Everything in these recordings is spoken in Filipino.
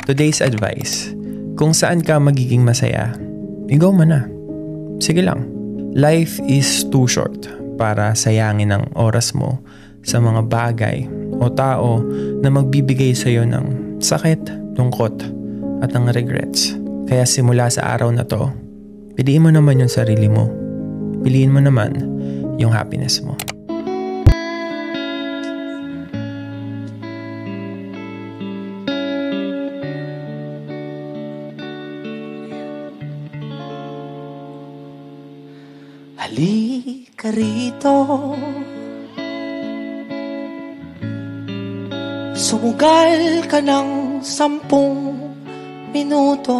Today's advice, kung saan ka magiging masaya, go mo na. Sige lang. Life is too short para sayangin ang oras mo sa mga bagay o tao na magbibigay sa iyo ng sakit, lungkot at ang regrets. Kaya simula sa araw na to, piliin mo naman yung sarili mo. Piliin mo naman yung happiness mo. Halika rito, sumugal ka ng 10 minuto.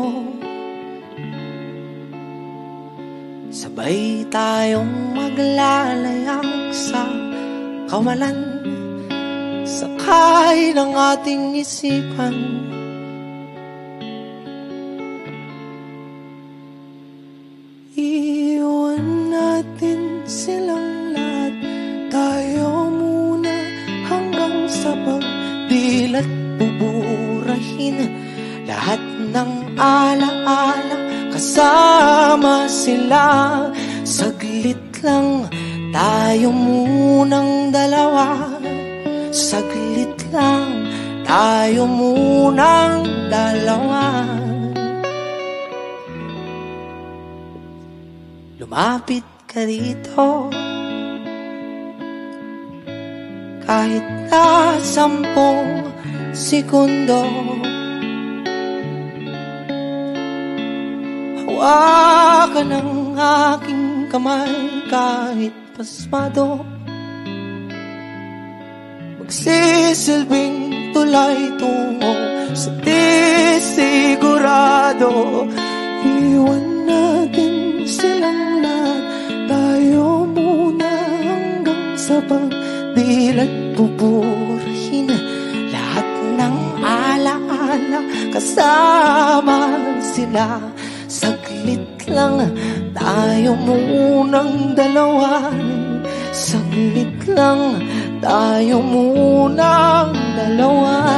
Sabay tayong maglalayag sa kawalan, sakay ng ating isipan. Iwan natin silang lahat, tayo muna hanggang sa pagdilat. Buburahin lahat ng alaala, kasama sila. Saglit lang, tayo munang dalawa. Saglit lang, tayo munang dalawa. Lumapit ka rito, kahit na 10 segundo. Hawakan ng aking kamay kahit pasmado, magsisilbing tulay tungo sa di sigurado. Iwan natin silang lahat, tayo muna hanggang sa pagdilat. Buburahin lahat ng alaala, kasama sila. Saglit lang, tayo munang dalawa. Saglit lang, tayo munang dalawa.